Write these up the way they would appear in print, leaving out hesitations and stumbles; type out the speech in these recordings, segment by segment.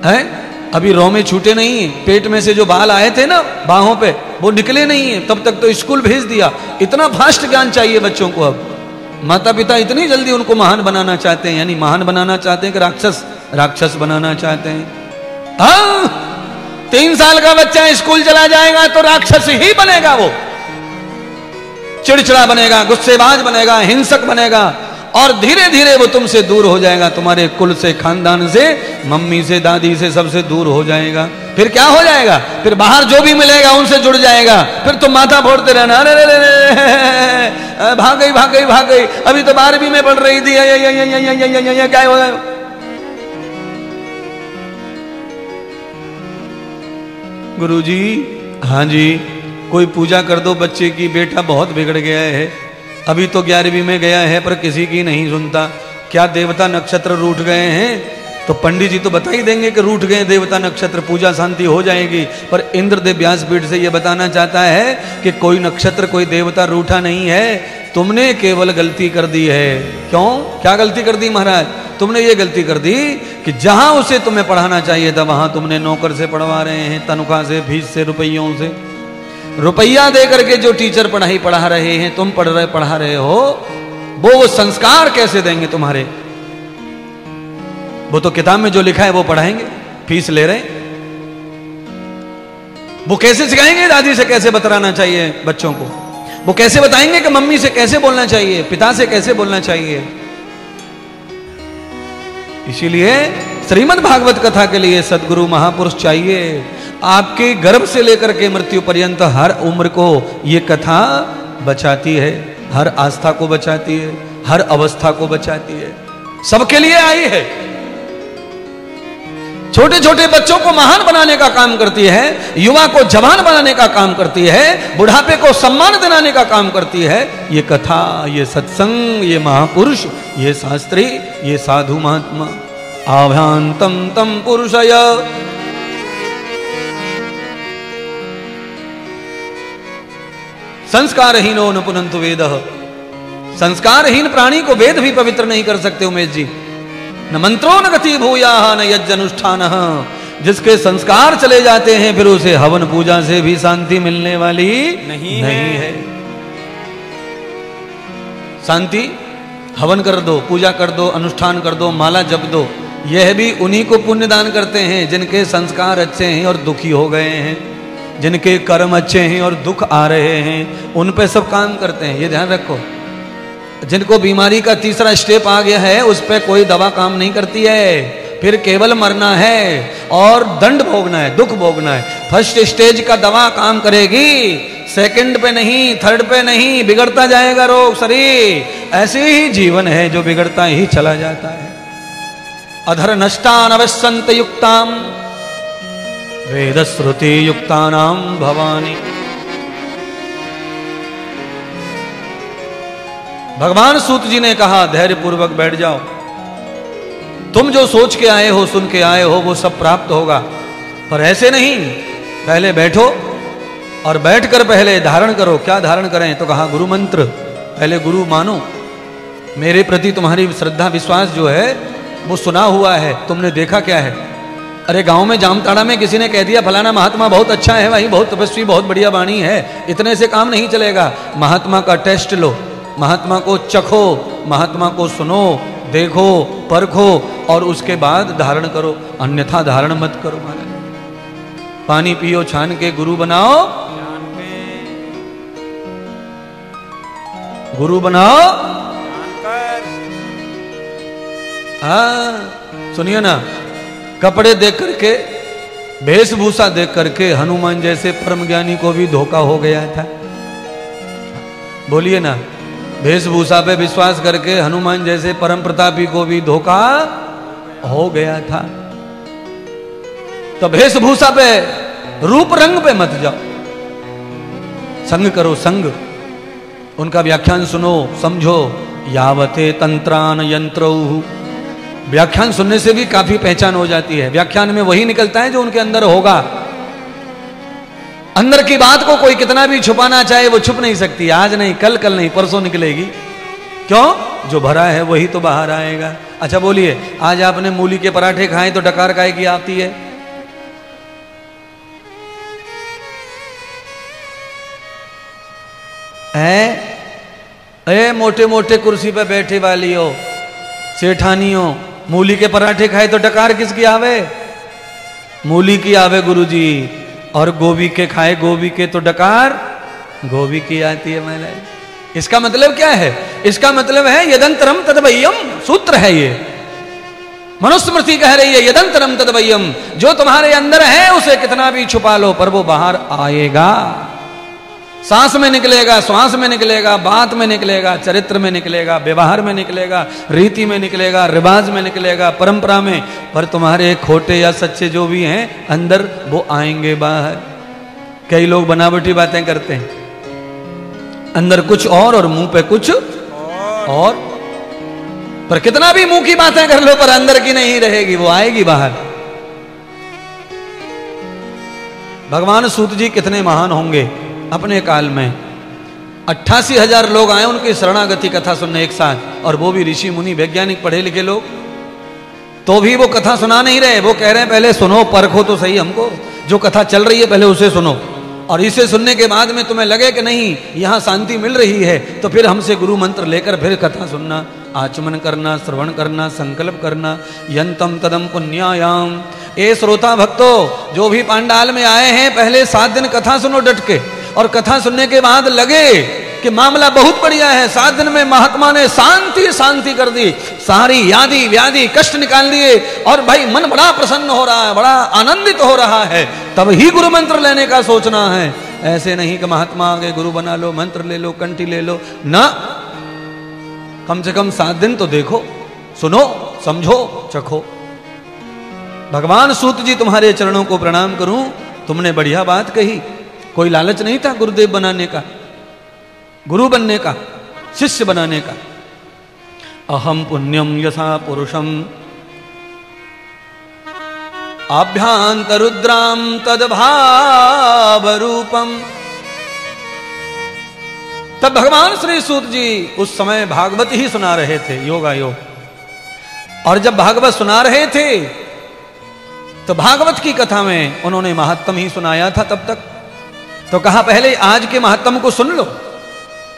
है? अभी रौ में छूटे नहीं है, पेट में से जो बाल आए थे ना बाहों पे वो निकले नहीं है, तब तक तो स्कूल भेज दिया। इतना फास्ट ज्ञान चाहिए बच्चों को। अब माता पिता इतनी जल्दी उनको महान बनाना चाहते हैं, यानी महान बनाना चाहते हैं कि राक्षस बनाना चाहते हैं। हाँ, 3 साल का बच्चा स्कूल चला जाएगा तो राक्षस ही बनेगा, वो चिड़चिड़ा बनेगा, गुस्सेबाज बनेगा, हिंसक बनेगा, और धीरे धीरे वो तुमसे दूर हो जाएगा, तुम्हारे कुल से, खानदान से, मम्मी से, दादी से, सबसे दूर हो जाएगा। फिर क्या हो जाएगा? फिर बाहर जो भी मिलेगा उनसे जुड़ जाएगा। फिर तुम माथा फोड़ते रहना, अरे रे रे भाग गई भाग गई भाग गई, अभी तो 12वीं में पढ़ रही थी, क्या हो गया? गुरुजी, हाँ जी, कोई पूजा कर दो बच्चे की, बेटा बहुत बिगड़ गया है, अभी तो 11वीं में गया है पर किसी की नहीं सुनता। क्या देवता नक्षत्र रूठ गए हैं? तो पंडित जी तो बता ही देंगे कि रूठ गए देवता नक्षत्र, पूजा शांति हो जाएगी। पर इंद्रदेव व्यासपीठ से यह बताना चाहता है कि कोई नक्षत्र, कोई देवता रूठा नहीं है, तुमने केवल गलती कर दी है। क्यों? क्या गलती कर दी महाराज? तुमने ये गलती कर दी कि जहां उसे तुम्हें पढ़ाना चाहिए था वहां तुमने नौकर से पढ़वा रहे हैं, तनख्वाह से, फीस से, रुपयों से। रुपया दे करके जो टीचर पढ़ाई पढ़ा रहे हैं, तुम पढ़ा रहे हो, वो संस्कार कैसे देंगे तुम्हारे? वो तो किताब में जो लिखा है वो पढ़ाएंगे, फीस ले रहे। वो कैसे सिखाएंगे दादी से कैसे बतलाना चाहिए बच्चों को? वो कैसे बताएंगे कि मम्मी से कैसे बोलना चाहिए, पिता से कैसे बोलना चाहिए? इसीलिए श्रीमद् भागवत कथा के लिए सदगुरु महापुरुष चाहिए। आपके गर्भ से लेकर के मृत्यु पर्यंत हर उम्र को ये कथा बचाती है, हर आस्था को बचाती है, हर अवस्था को बचाती है, सबके लिए आई है। छोटे छोटे बच्चों को महान बनाने का काम करती है, युवा को जवान बनाने का काम करती है, बुढ़ापे को सम्मान दिलाने का काम करती है। ये कथा, ये सत्संग, ये महापुरुष, ये शास्त्री, ये साधु महात्मा। आभ्यान्तं तं पुरुषय संस्कारहीनो न पुनन्तु वेदः। संस्कारहीन प्राणी को वेद भी पवित्र नहीं कर सकते उमेश जी। न मंत्रो न गति भूयाः न यज्ञ अनुष्ठान। जिसके संस्कार चले जाते हैं फिर उसे हवन पूजा से भी शांति मिलने वाली नहीं है। शांति हवन कर दो, पूजा कर दो, अनुष्ठान कर दो, माला जप दो, यह भी उन्हीं को पुण्य दान करते हैं जिनके संस्कार अच्छे हैं और दुखी हो गए हैं, जिनके कर्म अच्छे हैं और दुख आ रहे हैं, उन पे सब काम करते हैं। ये ध्यान रखो। जिनको बीमारी का 3रा स्टेप आ गया है उस पे कोई दवा काम नहीं करती है, फिर केवल मरना है और दंड भोगना है, दुख भोगना है। फर्स्ट स्टेज का दवा काम करेगी, सेकंड पे नहीं, थर्ड पे नहीं, बिगड़ता जाएगा रोग शरीर। ऐसे ही जीवन है जो बिगड़ता ही चला जाता है। अधर नष्टान अवसंत युक्ताम वेद श्रुति युक्तानाम भवानी। भगवान सूत जी ने कहा धैर्य पूर्वक बैठ जाओ, तुम जो सोच के आए हो, सुन के आए हो, वो सब प्राप्त होगा। पर ऐसे नहीं, पहले बैठो और बैठकर पहले धारण करो। क्या धारण करें? तो कहा गुरु मंत्र। पहले गुरु मानो, मेरे प्रति तुम्हारी श्रद्धा विश्वास जो है वो सुना हुआ है, तुमने देखा क्या है? अरे गांव में जामताड़ा में किसी ने कह दिया फलाना महात्मा बहुत अच्छा है, भाई बहुत तपस्वी, बहुत बढ़िया वाणी है, इतने से काम नहीं चलेगा। महात्मा का टेस्ट लो, महात्मा को चखो, महात्मा को सुनो, देखो, परखो और उसके बाद धारण करो, अन्यथा धारण मत करो। महाराज पानी पियो छान के, गुरु बनाओ, गुरु बनाओ। हाँ सुनिए ना, कपड़े देख करके, वेशभूषा देख करके हनुमान जैसे परम ज्ञानी को भी धोखा हो गया था। बोलिए ना, वेशभूषा पे विश्वास करके हनुमान जैसे परम प्रतापी को भी धोखा हो गया था। तो वेशभूषा पे, रूप रंग पे मत जाओ, संग करो संग। उनका व्याख्यान सुनो, समझो। यावते तंत्रान यंत्रौ। व्याख्यान सुनने से भी काफी पहचान हो जाती है। व्याख्यान में वही निकलता है जो उनके अंदर होगा। अंदर की बात को कोई कितना भी छुपाना चाहे वो छुप नहीं सकती। आज नहीं, कल नहीं, परसों निकलेगी। क्यों? जो भरा है वही तो बाहर आएगा। अच्छा बोलिए, आज आपने मूली के पराठे खाए तो डकार काहे की आती है? ए मोटे मोटे कुर्सी पे बैठे वाली हो, सेठानियों, मूली के पराठे खाए तो डकार किसकी आवे? मूली की आवे गुरुजी। और गोभी के खाए गोभी के तो डकार गोभी की आती है। मैंने इसका मतलब क्या है? इसका मतलब है यदंतरम तदवय्यम, सूत्र है ये। मनुस्मृति कह रही है यदंतरम तदवय्यम, जो तुम्हारे अंदर है उसे कितना भी छुपा लो पर वो बाहर आएगा। सांस में निकलेगा, श्वास में निकलेगा, बात में निकलेगा, चरित्र में निकलेगा, व्यवहार में निकलेगा, रीति में निकलेगा, रिवाज में निकलेगा, परंपरा में। पर तुम्हारे खोटे या सच्चे जो भी हैं अंदर, वो आएंगे बाहर। कई लोग बनावटी बातें करते हैं, अंदर कुछ और मुंह पे कुछ और। पर कितना भी मुंह की बातें कर लो पर अंदर की नहीं रहेगी, वो आएगी बाहर। भगवान सूत जी कितने महान होंगे अपने काल में। 88,000 लोग आए उनकी शरणागति कथा सुनने एक साथ, और वो भी ऋषि मुनि वैज्ञानिक पढ़े लिखे लोग। तो भी वो कथा सुना नहीं रहे, वो कह रहे हैं पहले सुनो, परखो तो सही हमको, जो कथा चल रही है पहले उसे सुनो, और इसे सुनने के बाद में तुम्हें लगे कि नहीं यहाँ शांति मिल रही है तो फिर हमसे गुरु मंत्र लेकर फिर कथा सुनना, आचमन करना, श्रवण करना, संकल्प करना। यंतम तदम पुण्यायाम। ए श्रोता भक्तों, जो भी पांडाल में आए हैं पहले 7 दिन कथा सुनो डट के, और कथा सुनने के बाद लगे कि मामला बहुत बढ़िया है, 7 दिन में महात्मा ने शांति शांति कर दी, सारी यादी व्याधि कष्ट निकाल दिए, और भाई मन बड़ा प्रसन्न हो रहा है, बड़ा आनंदित हो रहा है, तब ही गुरु मंत्र लेने का सोचना है। ऐसे नहीं कि महात्मा आगे गुरु बना लो, मंत्र ले लो, कंठी ले लो ना। कम से कम 7 दिन तो देखो, सुनो, समझो, चखो। भगवान सूत जी तुम्हारे चरणों को प्रणाम करूं, तुमने बढ़िया बात कही। कोई लालच नहीं था गुरुदेव बनाने का, गुरु बनने का, शिष्य बनाने का। अहम पुण्यम यथा पुरुषम आभ्यांतरुद्राम तद्भाव रूपम। तब भगवान श्री सूत जी उस समय भागवत ही सुना रहे थे, योगा योग। और जब भागवत सुना रहे थे तो भागवत की कथा में उन्होंने महात्म ही सुनाया था तब तक। तो कहा पहले आज के महात्म को सुन लो,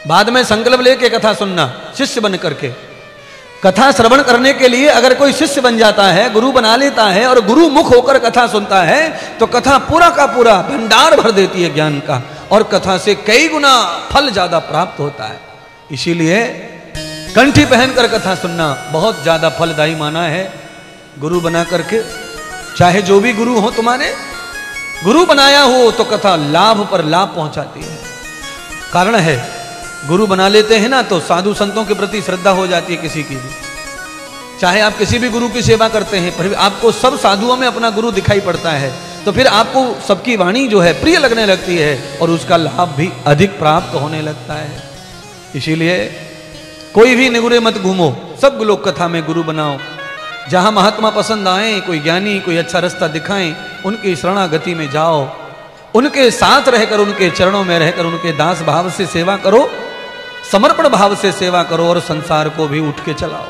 बाद में संकल्प लेके कथा सुनना, शिष्य बन करके। कथा श्रवण करने के लिए अगर कोई शिष्य बन जाता है, गुरु बना लेता है और गुरु मुख होकर कथा सुनता है तो कथा पूरा का पूरा भंडार भर देती है ज्ञान का, और कथा से कई गुना फल ज्यादा प्राप्त होता है। इसीलिए कंठी पहनकर कथा सुनना बहुत ज्यादा फलदायी माना है गुरु बना करके। चाहे जो भी गुरु हो तुम्हारे, गुरु बनाया हो तो कथा लाभ पर लाभ पहुंचाती है। कारण है गुरु बना लेते हैं ना तो साधु संतों के प्रति श्रद्धा हो जाती है किसी की भी। चाहे आप किसी भी गुरु की सेवा करते हैं पर आपको सब साधुओं में अपना गुरु दिखाई पड़ता है, तो फिर आपको सबकी वाणी जो है प्रिय लगने लगती है और उसका लाभ भी अधिक प्राप्त होने लगता है। इसीलिए कोई भी निगुरे मत घूमो, सब लोग कथा में गुरु बनाओ। जहां महात्मा पसंद आए, कोई ज्ञानी कोई अच्छा रास्ता दिखाएं, उनकी शरणागति में जाओ, उनके साथ रहकर, उनके चरणों में रहकर उनके दास भाव से सेवा करो, समर्पण भाव से सेवा करो, और संसार को भी उठ के चलाओ।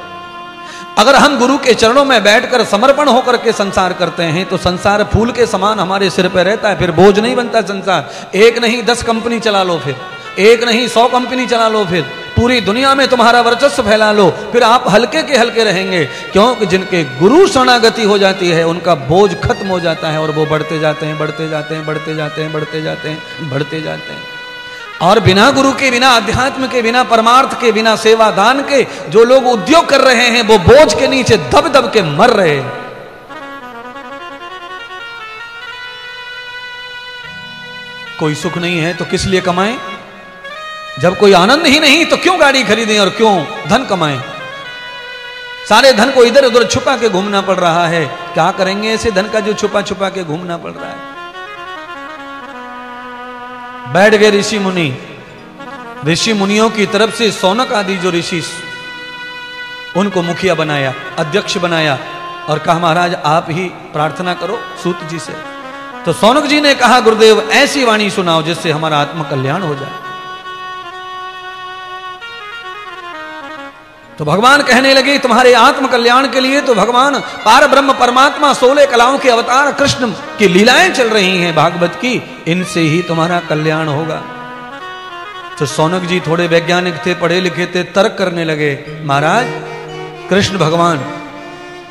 अगर हम गुरु के चरणों में बैठकर समर्पण होकर के संसार करते हैं तो संसार फूल के समान हमारे सिर पर रहता है, फिर बोझ नहीं बनता संसार। एक नहीं 10 कंपनी चला लो, फिर एक नहीं 100 कंपनी चला लो, फिर पूरी दुनिया में तुम्हारा वर्चस्व फैला लो, फिर आप हल्के के हल्के रहेंगे। क्योंकि जिनके गुरु शरणागति हो जाती है उनका बोझ खत्म हो जाता है, और वो बढ़ते जाते हैं, बढ़ते जाते हैं, बढ़ते जाते हैं, बढ़ते जाते हैं, बढ़ते जाते हैं। और बिना गुरु के, बिना अध्यात्म के, बिना परमार्थ के, बिना सेवा दान के जो लोग उद्योग कर रहे हैं वो बोझ के नीचे दब दब के मर रहे हैं। कोई सुख नहीं है तो किस लिए कमाएं? जब कोई आनंद ही नहीं तो क्यों गाड़ी खरीदें और क्यों धन कमाएं? सारे धन को इधर उधर छुपा के घूमना पड़ रहा है। क्या करेंगे ऐसे धन का जो छुपा छुपा के घूमना पड़ रहा है? बैठ गए ऋषि मुनि। ऋषि मुनियों की तरफ से सौनक आदि जो ऋषि, उनको मुखिया बनाया, अध्यक्ष बनाया, और कहा महाराज आप ही प्रार्थना करो सूत जी से। तो सौनक जी ने कहा गुरुदेव ऐसी वाणी सुनाओ जिससे हमारा आत्म कल्याण हो जाए। तो भगवान कहने लगे तुम्हारे आत्म कल्याण के लिए तो भगवान पार ब्रह्म परमात्मा 16 कलाओं के अवतार कृष्ण की लीलाएं चल रही हैं भागवत की, इनसे ही तुम्हारा कल्याण होगा। तो सौनक जी थोड़े वैज्ञानिक थे, पढ़े लिखे थे, तर्क करने लगे, महाराज कृष्ण भगवान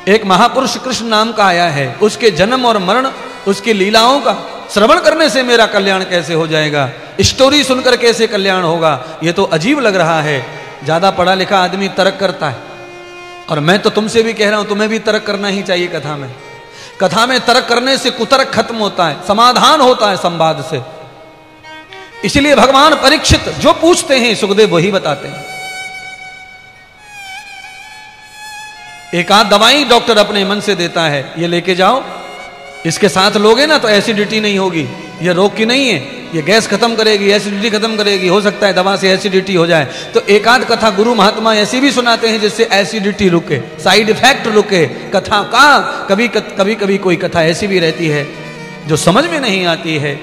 एक महापुरुष कृष्ण नाम का आया है, उसके जन्म और मरण, उसकी लीलाओं का श्रवण करने से मेरा कल्याण कैसे हो जाएगा, स्टोरी सुनकर कैसे कल्याण होगा, ये तो अजीब लग रहा है। ज्यादा पढ़ा लिखा आदमी तर्क करता है, और मैं तो तुमसे भी कह रहा हूं तुम्हें भी तर्क करना ही चाहिए। कथा में तर्क करने से कुतर्क खत्म होता है, समाधान होता है संवाद से। इसलिए भगवान परीक्षित जो पूछते हैं सुखदेव वही बताते हैं। एक आध दवाई डॉक्टर अपने मन से देता है, ये लेके जाओ, इसके साथ लोगे ना तो एसिडिटी नहीं होगी, ये रोग की नहीं है, ये गैस खत्म करेगी, एसिडिटी खत्म करेगी, हो सकता है दवा से एसिडिटी हो जाए। तो एक आध कथा गुरु महात्मा ऐसी भी सुनाते हैं जिससे एसिडिटी रुके, साइड इफेक्ट रुके। कथा का कभी कोई कथा ऐसी भी रहती है जो समझ में नहीं आती है,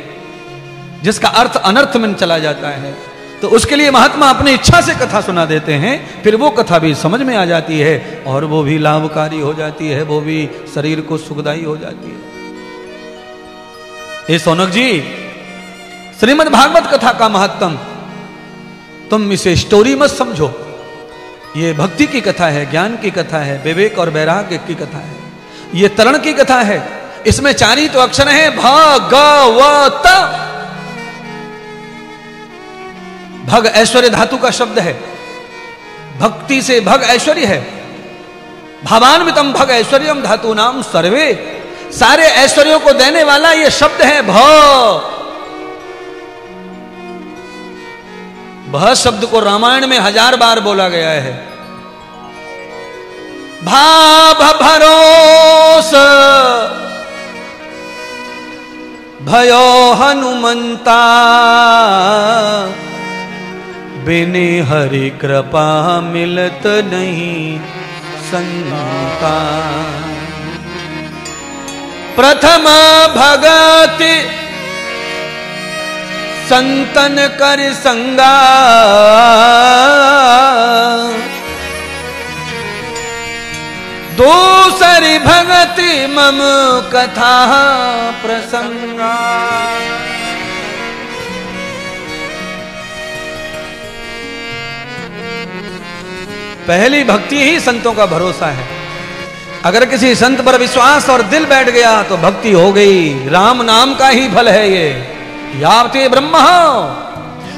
जिसका अर्थ अनर्थ में चला जाता है, तो उसके लिए महात्मा अपनी इच्छा से कथा सुना देते हैं, फिर वो कथा भी समझ में आ जाती है और वो भी लाभकारी हो जाती है, वो भी शरीर को सुखदायी हो जाती है। ये सौनक जी, श्रीमद् भागवत कथा का महत्तम तुम इसे स्टोरी मत समझो, ये भक्ति की कथा है, ज्ञान की कथा है, विवेक और वैराग्य की कथा है, ये तरण की कथा है। इसमें 4 ही तो अक्षर हैं, भगवत। भग ऐश्वर्य धातु का शब्द है, भक्ति से भग ऐश्वर्य है। भावान्वितम भग ऐश्वर्यम धातु नाम सर्वे, सारे ऐश्वर्यों को देने वाला ये शब्द है भ शब्द को रामायण में 1000 बार बोला गया है। भाव भरोस भयो हनुमंता, बिने हरि कृपा मिलत नहीं संता। प्रथम भगति संतन कर संगा, दूसरी भगति मम कथा प्रसंगा। पहली भक्ति ही संतों का भरोसा है। अगर किसी संत पर विश्वास और दिल बैठ गया तो भक्ति हो गई। राम नाम का ही फल है ये, यावते ब्रह्म।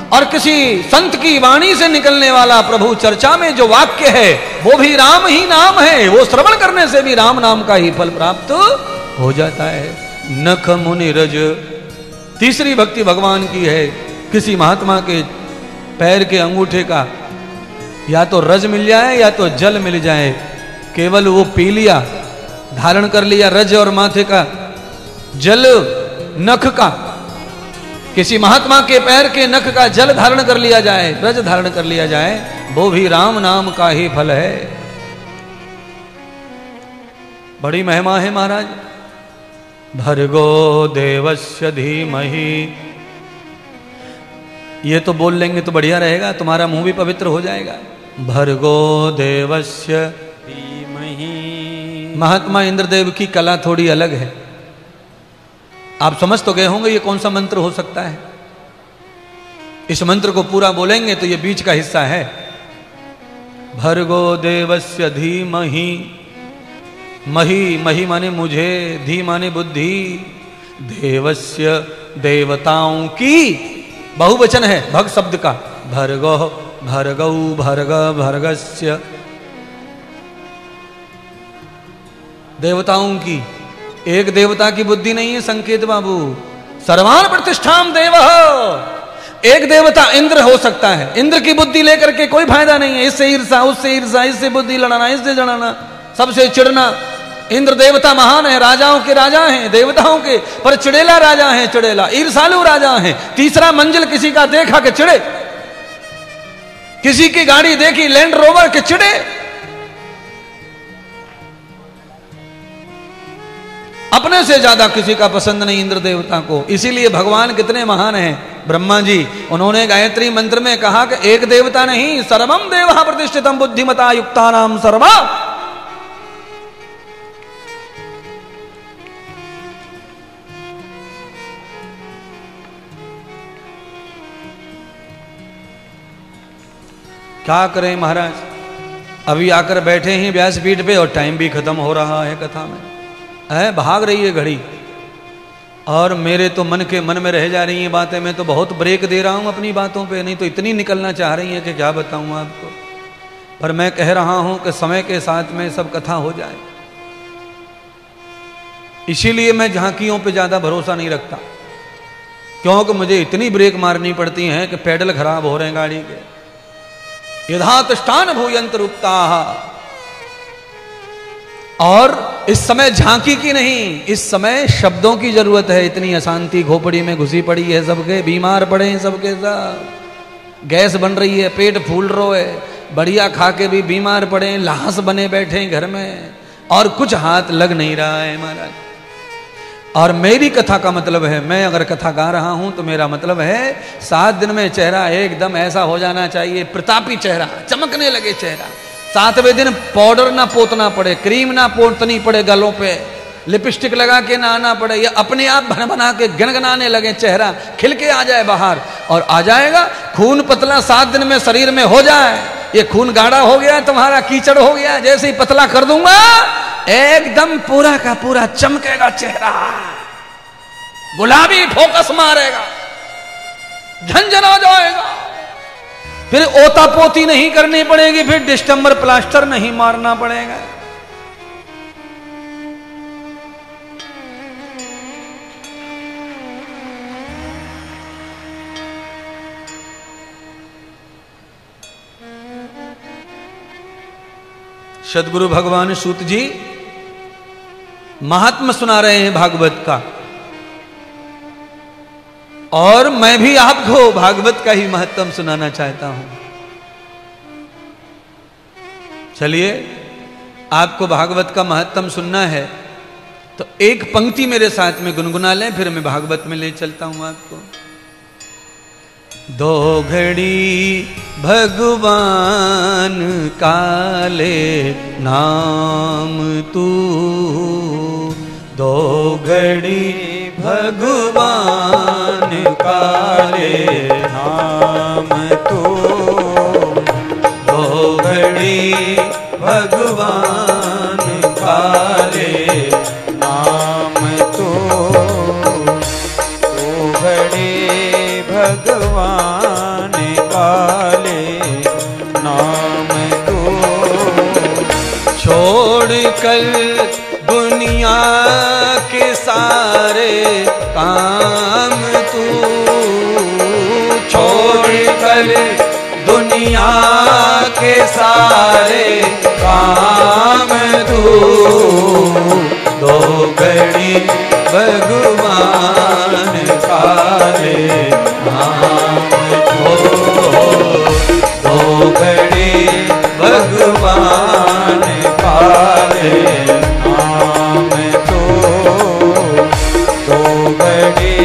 और किसी संत की वाणी से निकलने वाला प्रभु चर्चा में जो वाक्य है वो भी राम ही नाम है, वो श्रवण करने से भी राम नाम का ही फल प्राप्त हो जाता है। नख मुनि रज, तीसरी भक्ति भगवान की है। किसी महात्मा के पैर के अंगूठे का या तो रज मिल जाए या तो जल मिल जाए, केवल वो पी लिया, धारण कर लिया रज और माथे का जल, नख का, किसी महात्मा के पैर के नख का जल धारण कर लिया जाए, रज धारण कर लिया जाए, वो भी राम नाम का ही फल है। बड़ी महिमा है महाराज। भर्गो देवस्य धीमहि, ये तो बोल लेंगे तो बढ़िया रहेगा, तुम्हारा मुंह भी पवित्र हो जाएगा। भर्गो देवस्य धीमहि। महात्मा इंद्रदेव की कला थोड़ी अलग है, आप समझ तो गए होंगे ये कौन सा मंत्र हो सकता है। इस मंत्र को पूरा बोलेंगे तो ये बीच का हिस्सा है। भर्गो देवस्य धीमहि, मही, मही माने मुझे, धी माने बुद्धि, देवस्य देवताओं की, बहुवचन है भग शब्द का। भर्गो, भर्गौ, भर्ग, भर्गस्य, देवताओं की। एक देवता की बुद्धि नहीं है संकेत बाबू, सर्वान प्रतिष्ठाम देव। एक देवता इंद्र हो सकता है, इंद्र की बुद्धि लेकर के कोई फायदा नहीं है। इससे ईर्षा, उससे ईर्षा, इससे बुद्धि लड़ाना, इससे जड़ाना, सबसे चिढ़ना। इंद्र देवता महान है, राजाओं के राजा हैं, देवताओं के, पर चिड़ेला राजा है, चिड़ेला ईर्षालु राजा है। तीसरा मंजिल किसी का देखा के चिड़े, किसी की गाड़ी देखी लैंड रोवर के चिड़े। अपने से ज्यादा किसी का पसंद नहीं इंद्र देवता को। इसीलिए भगवान कितने महान हैं। ब्रह्मा जी, उन्होंने गायत्री मंत्र में कहा कि एक देवता नहीं, सर्वम देवः प्रतिष्ठितम बुद्धिमता युक्तानाम सर्वा। क्या करें महाराज, अभी आकर बैठे हैं व्यासपीठ पे और टाइम भी खत्म हो रहा है कथा में, है भाग रही है घड़ी, और मेरे तो मन के मन में रह जा रही हैं बातें। मैं तो बहुत ब्रेक दे रहा हूं अपनी बातों पे, नहीं तो इतनी निकलना चाह रही हैं कि क्या बताऊं आपको। पर मैं कह रहा हूं कि समय के साथ में सब कथा हो जाए, इसीलिए मैं झांकियों पे ज्यादा भरोसा नहीं रखता, क्योंकि मुझे इतनी ब्रेक मारनी पड़ती हैं कि पैडल खराब हो रहे हैं गाड़ी के। यथातष्टान भूयंत रूपता। और इस समय झांकी की नहीं, इस समय शब्दों की जरूरत है। इतनी अशांति खोपड़ी में घुसी पड़ी है, सबके बीमार पड़े हैं, सबके सब गैस बन रही है, पेट फूल रो है, बढ़िया खा के भी बीमार पड़े हैं, लाश बने बैठे हैं घर में, और कुछ हाथ लग नहीं रहा है महाराज। और मेरी कथा का मतलब है, मैं अगर कथा गा रहा हूं तो मेरा मतलब है 7 दिन में चेहरा एकदम ऐसा हो जाना चाहिए, प्रतापी चेहरा, चमकने लगे चेहरा। 7वें दिन पाउडर ना पोतना पड़े, क्रीम ना पोतनी पड़े गलों पे, लिपस्टिक लगा के ना आना पड़े, या अपने आप भन बना के गनगनाने लगे, चेहरा खिल के आ जाए बाहर। और आ जाएगा खून पतला 7 दिन में शरीर में हो जाए। ये खून गाढ़ा हो गया तुम्हारा, कीचड़ हो गया, जैसे ही पतला कर दूंगा एकदम पूरा का पूरा चमकेगा चेहरा, गुलाबी फोकस मारेगा, झंझना जाएगा। फिर ओता पोती नहीं करनी पड़ेगी, फिर डिस्टेंबर प्लास्टर नहीं मारना पड़ेगा। सदगुरु भगवान सूत जी महात्मा सुना रहे हैं भागवत का, और मैं भी आपको भागवत का ही महत्व सुनाना चाहता हूं। चलिए, आपको भागवत का महत्व सुनना है तो एक पंक्ति मेरे साथ में गुनगुना लें, फिर मैं भागवत में ले चलता हूं आपको। 2 घड़ी भगवान काले नाम तू, 2 घड़ी भगवान काले नाम तू, 2 घड़ी भगवान काले नाम तू, 2 घड़ी भगवान काले नाम तू, छोड़ कर दुनिया के सारे काम तू, छोड़ कर दुनिया के सारे काम तू, 2 घड़ी भगवान काले नाम तू, 2 घड़ी भगवान काले नाम तू, 2 घड़ी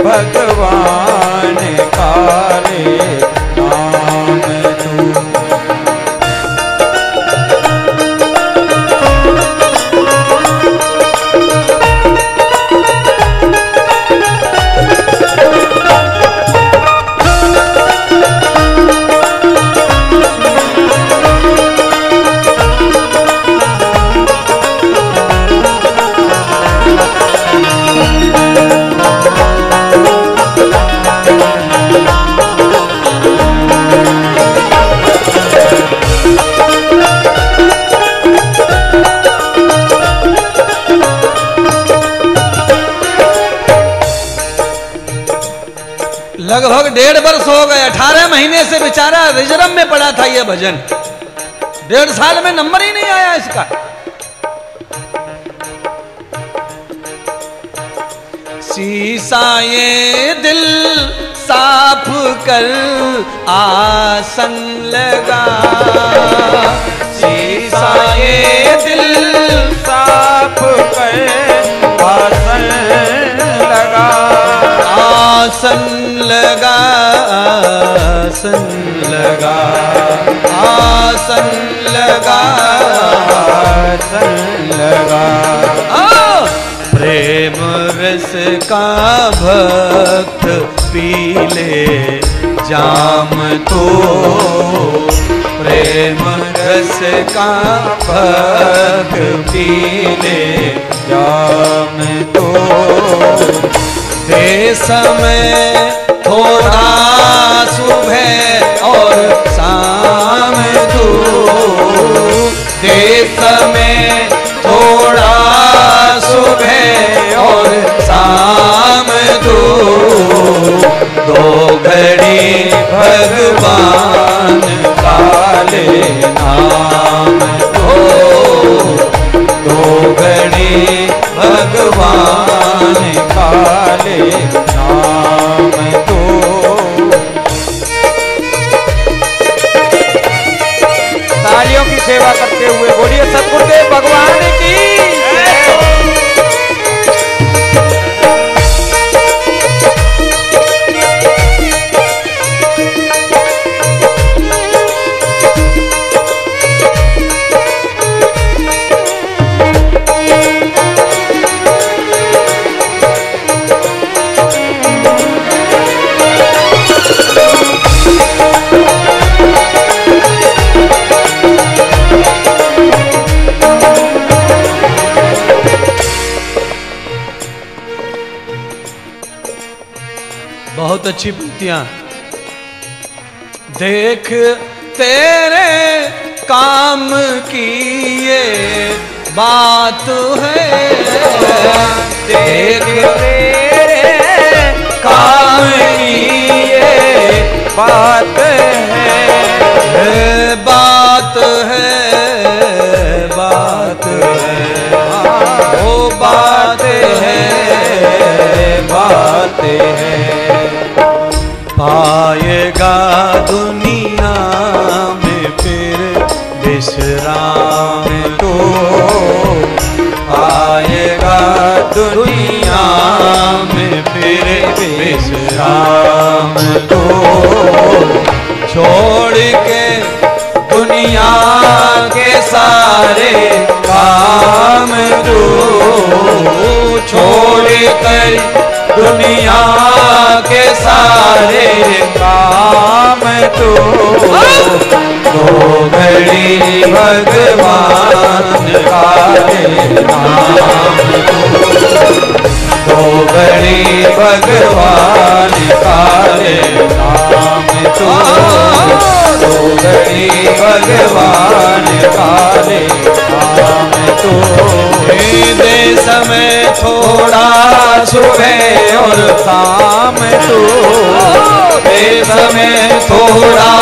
भगवान काले नाम तू। लगभग 1.5 वर्ष हो गए, 18 महीने से बेचारा रिजर्व में पड़ा था ये भजन, 1.5 साल में नंबर ही नहीं आया इसका। शीशा ये दिल साफ कर आसन लगा, शीशा ये दिल साफ कर आसन लगा, आसन लगा प्रेम रस का भक्त पी ले जाम तो, प्रेम रस का भक्त पी ले जाम तो। दे समय थोड़ा सुबह और शाम तू, दे समय थोड़ा सुबह और शाम तू, दो घड़ी भगवान का ले नाम तो, दो घड़ी भगवान का ले नाम तो। तालियों की सेवा करते हुए बोलिए सतगुरुदेव भगवान की जय। बहुत अच्छी पंक्तियां। देख तेरे काम की ये बात है, देख तेरे काम की ये बात है, बात है, बात है, वो बात है, बात है। पाएगा दुनिया में फिर विश्राम तो, पाएगा दुनिया में फिर विश्राम तो, छोड़ के दुनिया के सारे काम तू, छोड़ कर दुनिया के सारे काम तू, दो घड़ी भगवान का नाम तू, दो घड़ी भगवान का नाम तू, दो घड़ी भगवान का नाम तू। दे समय थोड़ा सुबह और शाम तू, दे समय थोड़ा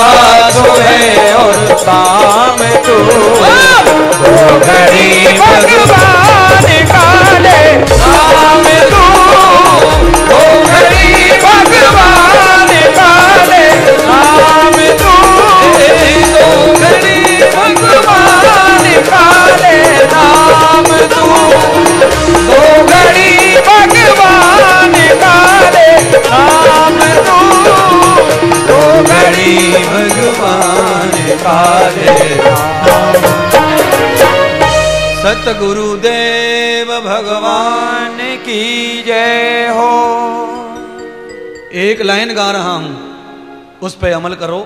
सुबह और शाम तू, दो घड़ी भगवान का नाम तू, दो घड़ी भगवान का नाम तू, दो घड़ी भगवान का नाम तू, दो घड़ी भगवान का नाम तू, दो घड़ी भगवान का नाम। सतगुरुदेव भगवान की जय हो। एक लाइन गा रहा हूं, उस पे अमल करो।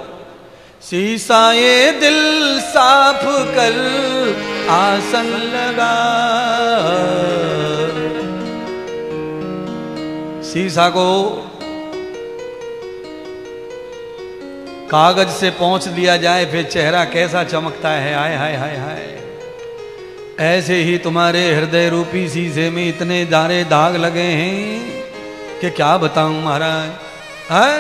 शीशा ये दिल साफ कर आसन लगा, शीशा को कागज से पोंछ दिया जाए फिर चेहरा कैसा चमकता है, हाय हाय हाय हाय। ऐसे ही तुम्हारे हृदय रूपी शीशे में इतने दारे दाग लगे हैं कि क्या बताऊं महाराज। है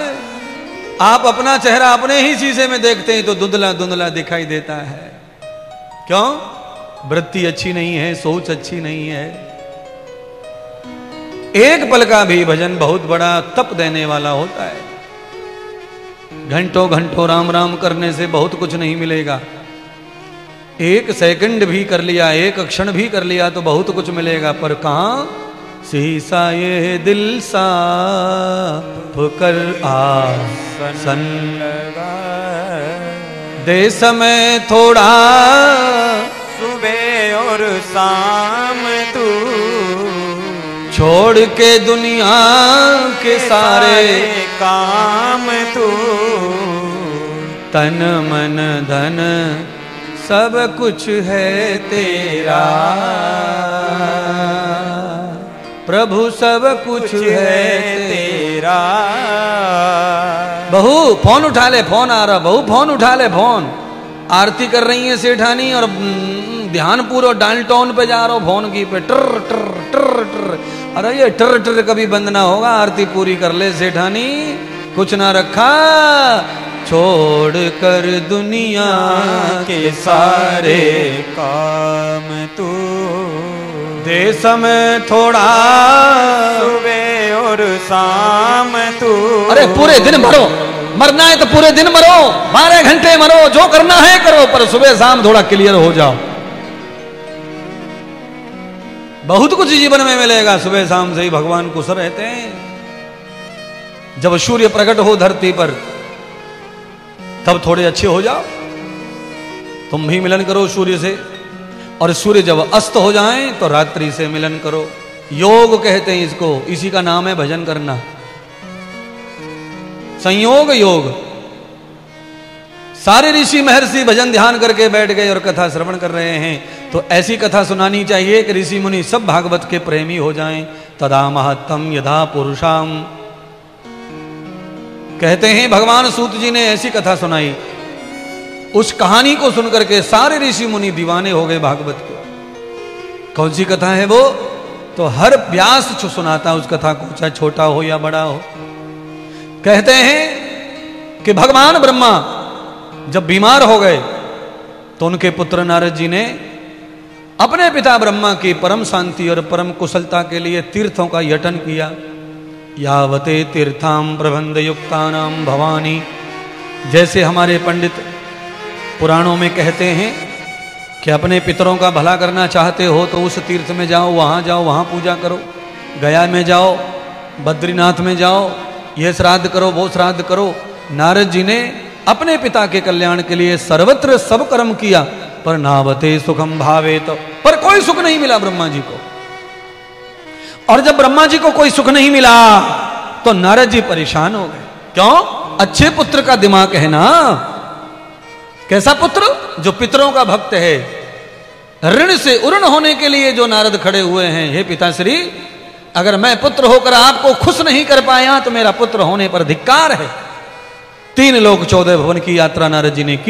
आप अपना चेहरा अपने ही शीशे में देखते हैं तो धुंधला धुंधला दिखाई देता है। क्यों? वृत्ति अच्छी नहीं है, सोच अच्छी नहीं है। एक पल का भी भजन बहुत बड़ा तप देने वाला होता है। घंटों घंटों राम राम करने से बहुत कुछ नहीं मिलेगा। एक सेकंड भी कर लिया, एक क्षण भी कर लिया तो बहुत कुछ मिलेगा। पर कहां? शीशा ये दिल साफ कर आसन लगा, दे समय थोड़ा सुबह और शाम तू, छोड़ के दुनिया के सारे काम तू, तन मन धन सब कुछ है तेरा, प्रभु सब कुछ है तेरा। बहू फोन उठा ले, फोन आ रहा, बहू फोन उठा ले, फोन। आरती कर रही है सेठानी और ध्यान पूरा डायल टोन पे जा रहा हो फोन की पे, टर टर टर टर। अरे ये टर टर कभी बंद ना होगा, आरती पूरी कर ले सेठानी, कुछ ना रखा। छोड़ कर दुनिया के सारे काम तू, दे समय थोड़ा सुबह और शाम तू। अरे पूरे दिन मरो, मरना है तो पूरे दिन मरो, 12 घंटे मरो, जो करना है करो, पर सुबह शाम थोड़ा क्लियर हो जाओ। बहुत कुछ जीवन में मिलेगा, सुबह शाम से ही भगवान कुशल रहते हैं। जब सूर्य प्रकट हो धरती पर तब थोड़े अच्छे हो जाओ, तुम भी मिलन करो सूर्य से, और सूर्य जब अस्त हो जाए तो रात्रि से मिलन करो। योग कहते हैं इसको, इसी का नाम है भजन करना, संयोग योग। सारे ऋषि महर्षि भजन ध्यान करके बैठ गए और कथा श्रवण कर रहे हैं, तो ऐसी कथा सुनानी चाहिए कि ऋषि मुनि सब भागवत के प्रेमी हो जाएं। तदा महत्तम यथा पुरुषाम, कहते हैं भगवान सूत जी ने ऐसी कथा सुनाई, उस कहानी को सुनकर के सारे ऋषि मुनि दीवाने हो गए भागवत के। कौन सी कथा है वो? तो हर व्यास सुनाता उस कथा को, चाहे छोटा हो या बड़ा हो। कहते हैं कि भगवान ब्रह्मा जब बीमार हो गए तो उनके पुत्र नारद जी ने अपने पिता ब्रह्मा की परम शांति और परम कुशलता के लिए तीर्थों का यतन किया। यावते तीर्थाम प्रबंध युक्तानाम भवानी, जैसे हमारे पंडित पुराणों में कहते हैं कि अपने पितरों का भला करना चाहते हो तो उस तीर्थ में जाओ, वहाँ पूजा करो, गया में जाओ, बद्रीनाथ में जाओ, ये श्राद्ध करो, वो श्राद्ध करो। नारद जी ने अपने पिता के कल्याण के लिए सर्वत्र सब कर्म किया, पर नावते सुखम भावेत, पर कोई सुख नहीं मिला ब्रह्मा जी को। और जब ब्रह्मा जी को कोई सुख नहीं मिला तो नारद जी परेशान हो गए। क्यों? अच्छे पुत्र का दिमाग है ना। कैसा पुत्र? जो पितरों का भक्त है। ऋण से उर्ण होने के लिए जो नारद खड़े हुए हैं, हे पिताश्री, अगर मैं पुत्र होकर आपको खुश नहीं कर पाया तो मेरा पुत्र होने पर धिक्कार है। 3 लोक 14 भवन की यात्रा नारद जी ने की।